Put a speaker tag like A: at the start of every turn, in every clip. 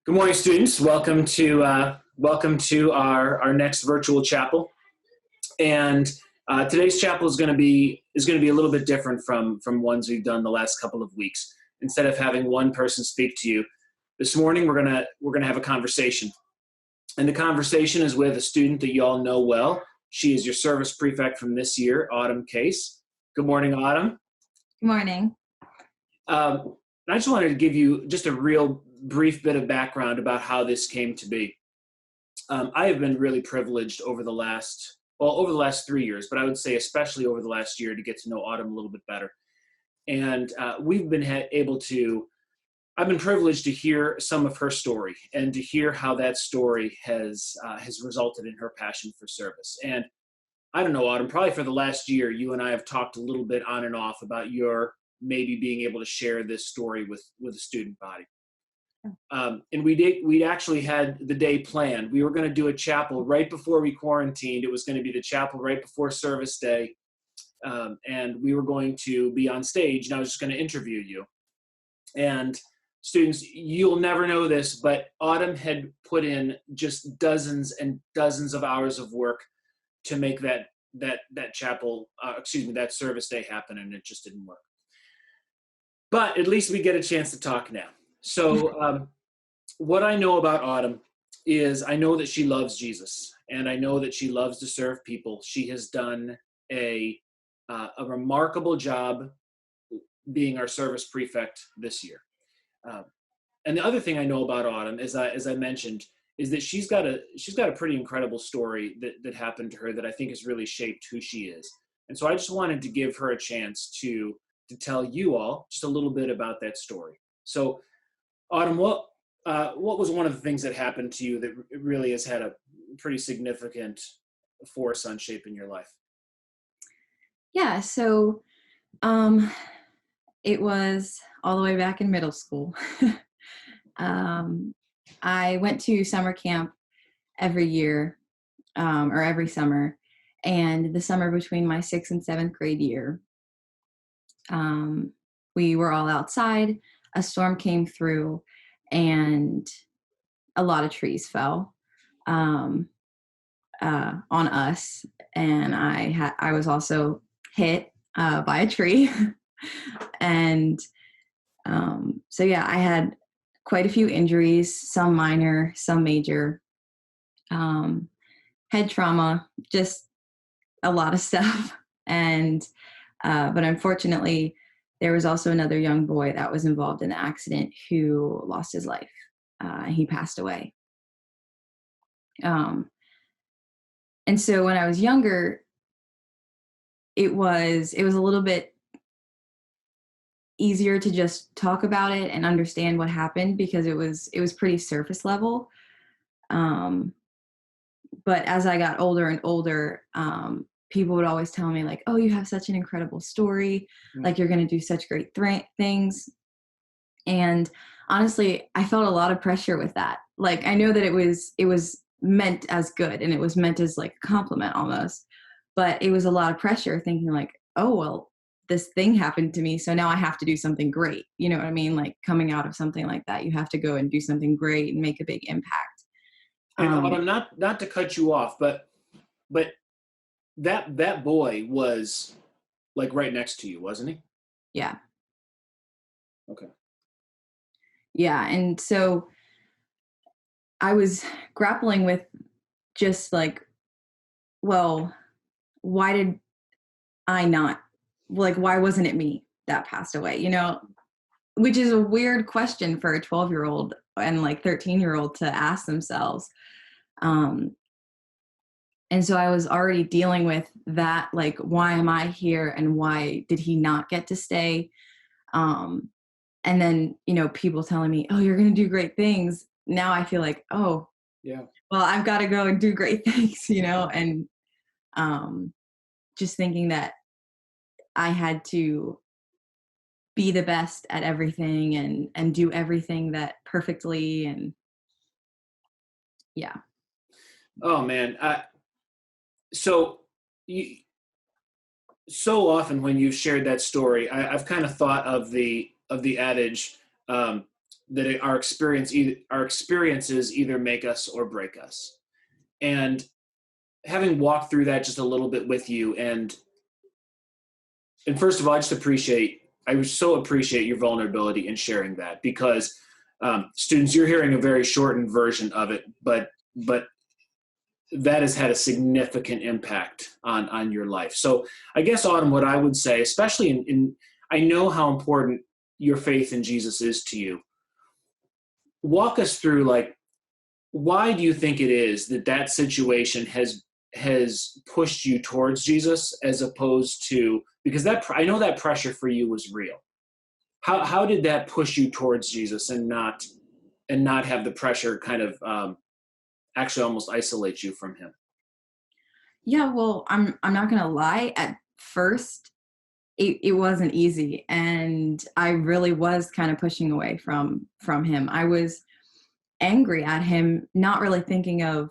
A: Good morning, students. Welcome to our next virtual chapel. And today's chapel is going to be a little bit different from ones we've done the last couple of weeks. Instead of having one person speak to you, this morning we're gonna have a conversation, and the conversation is with a student that you all know well. She is your service prefect from this year, Autumn Case. Good morning, Autumn.
B: Good morning.
A: I just wanted to give you just a real brief bit of background about how this came to be. I have been really privileged over the last 3 years, but I would say especially over the last year to get to know Autumn a little bit better. And we've been I've been privileged to hear some of her story and to hear how that story has resulted in her passion for service. And I don't know, Autumn, probably for the last year, you and I have talked a little bit on and off about your maybe being able to share this story with the student body. And we'd actually had the day planned. We were going to do a chapel right before we quarantined. It was going to be the chapel right before service day. And we were going to be on stage, and I was just going to interview you. And students, you'll never know this, but Autumn had put in just dozens and dozens of hours of work to make that service day happen, and it just didn't work. But at least we get a chance to talk now. So what I know about Autumn is I know that she loves Jesus, and I know that she loves to serve people. She has done a remarkable job being our service prefect this year. And the other thing I know about Autumn, as I mentioned, is that she's got a pretty incredible story that happened to her that I think has really shaped who she is. And so I just wanted to give her a chance to tell you all just a little bit about that story. So, Autumn, what was one of the things that happened to you that really has had a pretty significant force on shaping your life?
B: Yeah, so it was all the way back in middle school. I went to summer camp every year, or every summer, and the summer between my 6th and 7th grade year, we were all outside. A storm came through, and a lot of trees fell on us, and I was also hit by a tree. And so yeah, I had quite a few injuries, some minor, some major, head trauma, just a lot of stuff. And but unfortunately, there was also another young boy that was involved in the accident who lost his life. He passed away. And so when I was younger, it was a little bit easier to just talk about it and understand what happened because it was pretty surface level. But as I got older and older, people would always tell me like, "Oh, you have such an incredible story. Like you're going to do such great things." And honestly, I felt a lot of pressure with that. Like I know that it was meant as good and it was meant as like a compliment almost, but it was a lot of pressure thinking like, "Oh, well, this thing happened to me, so now I have to do something great." You know what I mean? Like coming out of something like that, you have to go and do something great and make a big impact.
A: And Autumn, not to cut you off, but that boy was like right next to you, wasn't he?
B: Yeah.
A: Okay.
B: Yeah. And so I was grappling with just like, well, why did I not, like, why wasn't it me that passed away? You know, which is a weird question for a 12-year-old and like 13-year-old to ask themselves. And so I was already dealing with that, like, why am I here and why did he not get to stay? And then, you know, people telling me, "Oh, you're going to do great things." Now I feel like, oh,
A: Yeah.
B: well, I've got to go and do great things, you know, and just thinking that I had to be the best at everything and do everything that perfectly. And yeah.
A: Oh man. So often when you've shared that story, I've kind of thought of the adage, that our experiences either make us or break us. And having walked through that just a little bit with you, and first of all, I would so appreciate your vulnerability in sharing that, because students, you're hearing a very shortened version of it, but that has had a significant impact on your life. So I guess, Autumn, what I would say, especially I know how important your faith in Jesus is to you. Walk us through, like, why do you think it is that situation has pushed you towards Jesus, as opposed to, because I know that pressure for you was real. How did that push you towards Jesus and not have the pressure kind of actually almost isolate you from him?
B: Yeah, well, I'm not gonna lie. At first, it wasn't easy, and I really was kind of pushing away from him. I was angry at him, not really thinking of,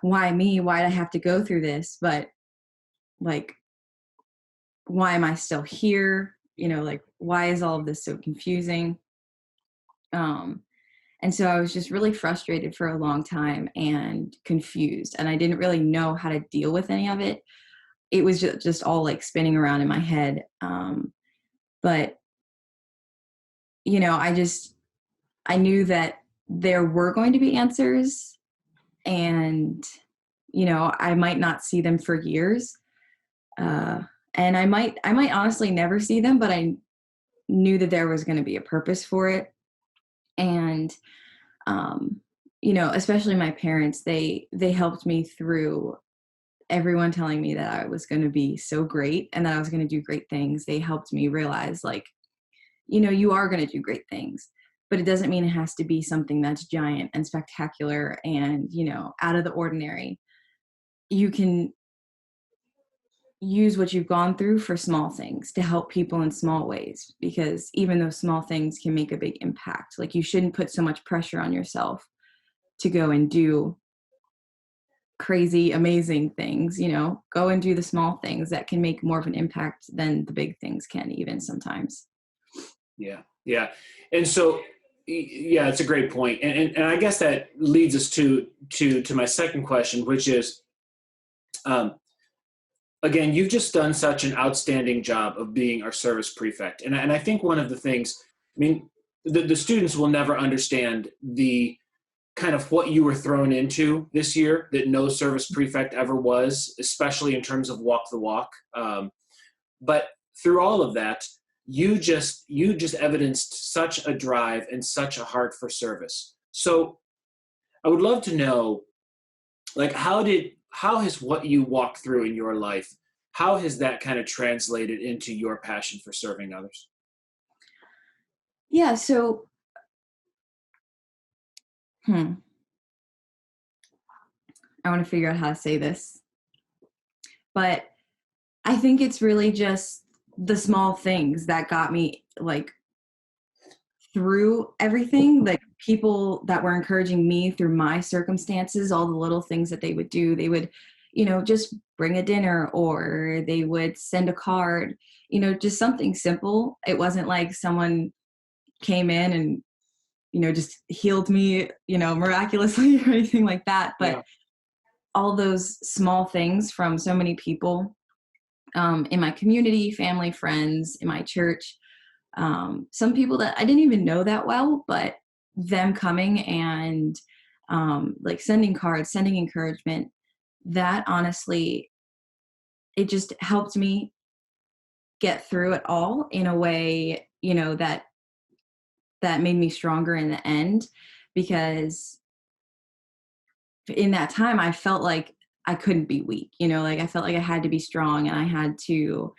B: why me? Why did I have to go through this? But like, why am I still here? Like, why is all of this so confusing? And so I was just really frustrated for a long time and confused, and I didn't really know how to deal with any of it. It was just all like spinning around in my head. But I knew that there were going to be answers, and I might not see them for years, and I might honestly never see them, but I knew that there was going to be a purpose for it. And especially my parents, they helped me through everyone telling me that I was going to be so great and that I was going to do great things. They helped me realize, like, you are going to do great things, but it doesn't mean it has to be something that's giant and spectacular and, out of the ordinary. You can use what you've gone through for small things to help people in small ways, because even those small things can make a big impact. Like, you shouldn't put so much pressure on yourself to go and do crazy, amazing things. Go and do the small things that can make more of an impact than the big things can, even sometimes.
A: Yeah. Yeah. And so, yeah, it's a great point. And I guess that leads us to my second question, which is, again, you've just done such an outstanding job of being our service prefect. And I think one of the things, I mean, the students will never understand the kind of what you were thrown into this year that no service prefect ever was, especially in terms of walk the walk. But through all of that, you just evidenced such a drive and such a heart for service. So I would love to know, like, how has what you walked through in your life, how has that kind of translated into your passion for serving others?
B: Yeah. So, I want to figure out how to say this, but I think it's really just the small things that got me, like, through everything. Like, people that were encouraging me through my circumstances, all the little things that they would do. They would, just bring a dinner, or they would send a card, just something simple. It wasn't like someone came in and, just healed me, miraculously or anything like that. But
A: Yeah.
B: all those small things from so many people, in my community, family, friends, in my church, some people that I didn't even know that well, but them coming and, like, sending cards, sending encouragement, that honestly, it just helped me get through it all in a way, that made me stronger in the end. Because in that time, I felt like I couldn't be weak, like, I felt like I had to be strong, and I had to,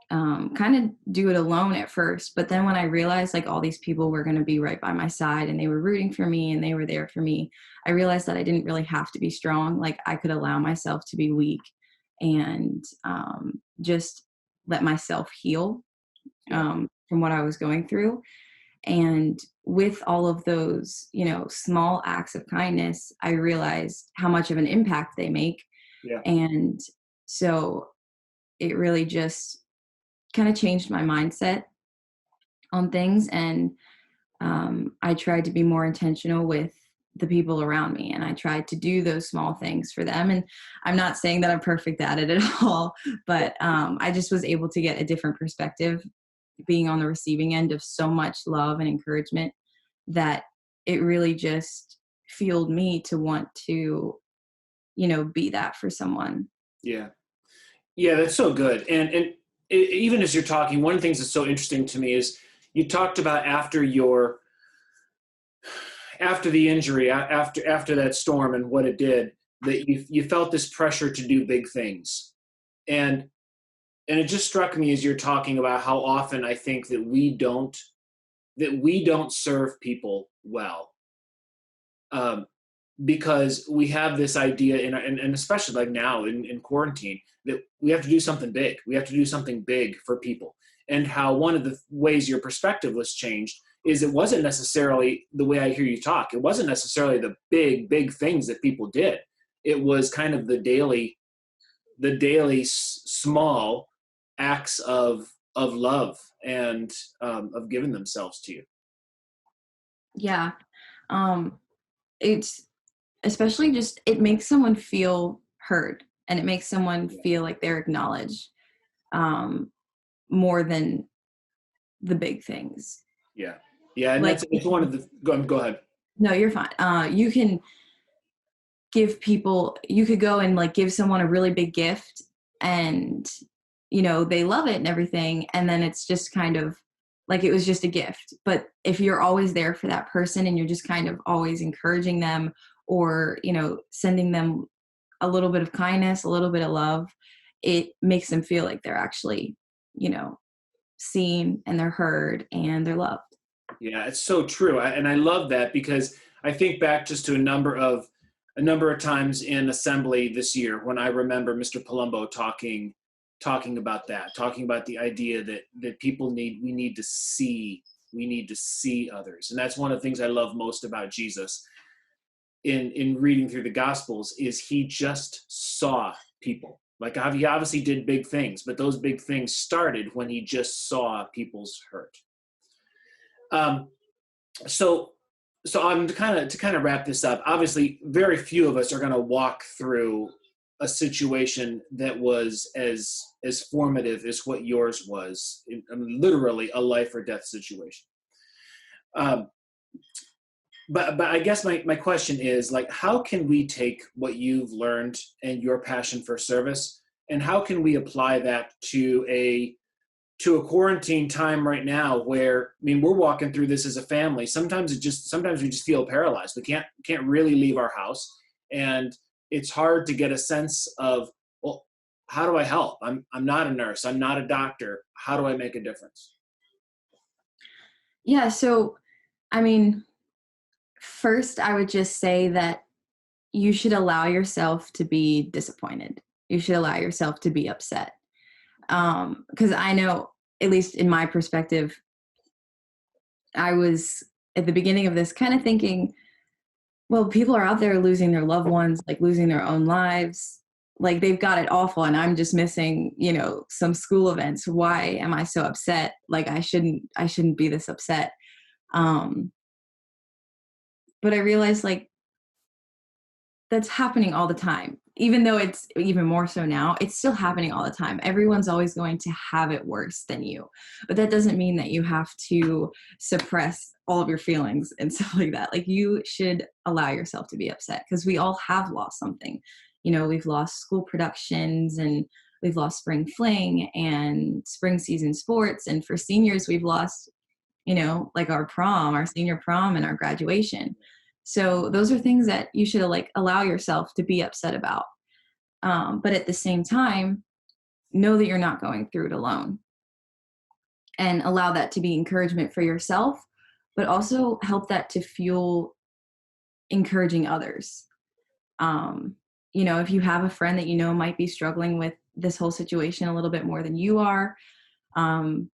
B: kind of do it alone at first. But then when I realized, like, all these people were going to be right by my side, and they were rooting for me, and they were there for me, I realized that I didn't really have to be strong. Like, I could allow myself to be weak, and, just let myself heal, from what I was going through. And with all of those, small acts of kindness, I realized how much of an impact they make.
A: Yeah.
B: And so it really just kind of changed my mindset. on things. And I tried to be more intentional with the people around me, and I tried to do those small things for them. And I'm not saying that I'm perfect at it at all, but I just was able to get a different perspective being on the receiving end of so much love and encouragement, that it really just fueled me to want to, be that for someone.
A: Yeah. Yeah, that's so good. And even as you're talking, one of the things that's so interesting to me is you talked about after the injury, after that storm and what it did, that you felt this pressure to do big things. And and it just struck me as you're talking about how often I think that we don't serve people well. Um, because we have this idea and especially like now in quarantine, that we have to do something big. We have to do something big for people. And how one of the ways your perspective was changed is it wasn't necessarily the way I hear you talk. It wasn't necessarily the big things that people did. It was kind of the daily small acts of love and of giving themselves to you.
B: Yeah. Um, it's especially just, it makes someone feel heard, and it makes someone feel like they're acknowledged, um, more than the big things.
A: Yeah, yeah, and
B: Like,
A: that's it's one of the. Go ahead.
B: no, you're fine. You can you could go and like give someone a really big gift, and they love it and everything, and then it's just kind of like it was just a gift. But if you're always there for that person, and you're just kind of always encouraging them, or sending them a little bit of kindness, a little bit of love, it makes them feel like they're actually you know seen, and they're heard, and they're loved.
A: Yeah, it's so true, and I love that because I think back just to a number of times in assembly this year when I remember Mr. Palumbo talking about that, talking about the idea that people we need to see others, and that's one of the things I love most about Jesus in reading through the Gospels is he just saw people. Like he obviously did big things, but those big things started when he just saw people's hurt. Um, so I'm to kind of wrap this up. Obviously, very few of us are going to walk through a situation that was as formative as what yours was. I mean, literally a life or death situation. Um, but I guess my question is, like, how can we take what you've learned and your passion for service, and how can we apply that to a quarantine time right now where, I mean, we're walking through this as a family. Sometimes we just feel paralyzed. We can't really leave our house, and it's hard to get a sense of, well, how do I help? I'm not a nurse. I'm not a doctor. How do I make a difference?
B: Yeah, so I mean, first I would just say that you should allow yourself to be disappointed. You should allow yourself to be upset. Because I know, at least in my perspective, I was at the beginning of this kind of thinking, well, people are out there losing their loved ones, like losing their own lives. Like they've got it awful, and I'm just missing, some school events. Why am I so upset? Like I shouldn't be this upset. Um, but I realized like that's happening all the time. Even though it's even more so now, it's still happening all the time. Everyone's always going to have it worse than you. But that doesn't mean that you have to suppress all of your feelings and stuff like that. Like you should allow yourself to be upset, because we all have lost something. We've lost school productions, and we've lost spring fling and spring season sports. And for seniors, we've lost, like our senior prom and our graduation. So those are things that you should like allow yourself to be upset about. But at the same time, know that you're not going through it alone, and allow that to be encouragement for yourself, but also help that to fuel encouraging others. Um, if you have a friend that might be struggling with this whole situation a little bit more than you are, um,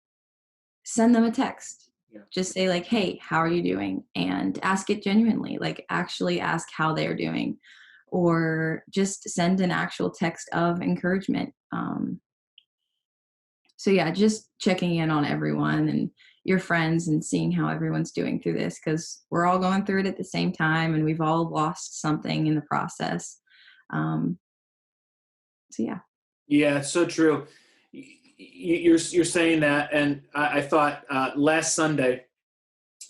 B: send them a text.
A: Yeah.
B: Just say like, hey, how are you doing? And ask it genuinely, like actually ask how they're doing, or just send an actual text of encouragement. So yeah, just checking in on everyone and your friends and seeing how everyone's doing through this, because we're all going through it at the same time and we've all lost something in the process. Um, so yeah.
A: Yeah, it's so true. You're saying that, and I thought last Sunday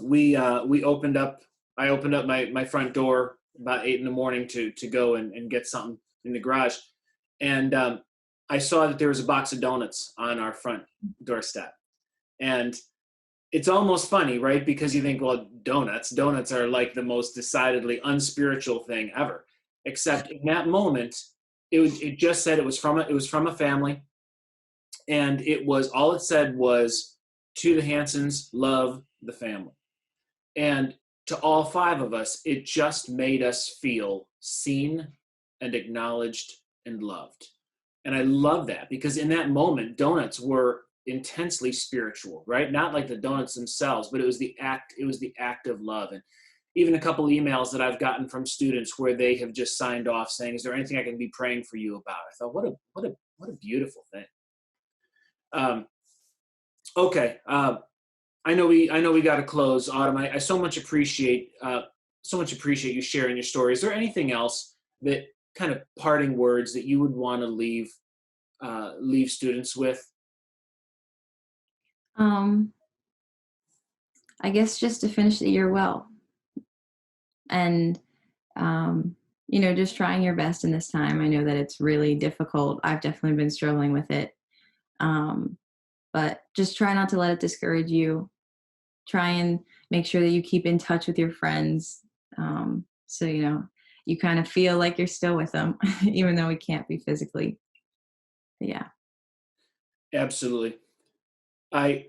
A: we opened up. I opened up my front door about 8 in the morning to go and get something in the garage, and I saw that there was a box of donuts on our front doorstep, and it's almost funny, right? Because you think, well, donuts are like the most decidedly unspiritual thing ever. Except in that moment, it just said it was from a family, and it was all it said was, to the Hansens, love the family. And to all five of us, it just made us feel seen and acknowledged and loved. And I love that, because in that moment, donuts were intensely spiritual, right? Not like the donuts themselves, but it was the act of love. And even a couple emails that I've gotten from students where they have just signed off saying, is there anything I can be praying for you about? I thought, what a beautiful thing. Okay. I know we got to close, Autumn. I so much appreciate you sharing your story. Is there anything else, that kind of parting words, that you would want to leave students with?
B: I guess just to finish the year well, and just trying your best in this time. I know that it's really difficult. I've definitely been struggling with it. But just try not to let it discourage you. Try and make sure that you keep in touch with your friends. So, you kind of feel like you're still with them, even though we can't be physically. But yeah.
A: Absolutely. I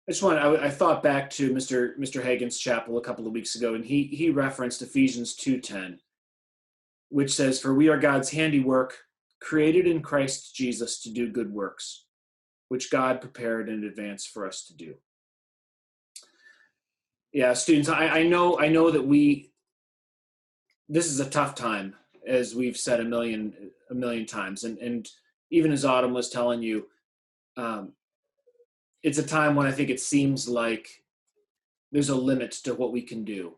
A: I thought back to Mr. Hagen's chapel a couple of weeks ago, and he referenced Ephesians 2:10, which says, "For we are God's handiwork, created in Christ Jesus to do good works, which God prepared in advance for us to do." Yeah, students, I know that this is a tough time, as we've said a million times, and even as Autumn was telling you, it's a time when I think it seems like there's a limit to what we can do.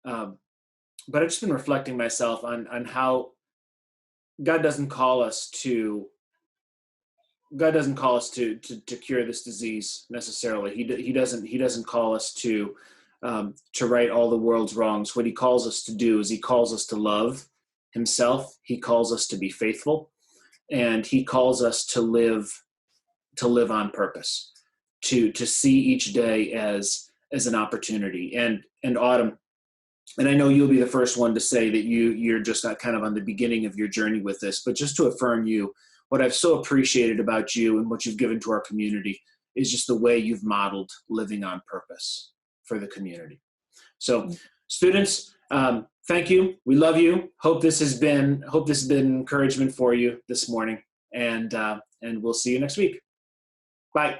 A: But I've just been reflecting myself on how God doesn't call us to cure this disease necessarily. He doesn't call us to right all the world's wrongs. What he calls us to do is he calls us to love himself. He calls us to be faithful, and he calls us to live on purpose, to see each day as an opportunity. And Autumn, and I know you'll be the first one to say that you're just not kind of on the beginning of your journey with this, but just to affirm you, what I've so appreciated about you and what you've given to our community is just the way you've modeled living on purpose for the community. So students, thank you. We love you. Hope this has been encouragement for you this morning, and we'll see you next week. Bye.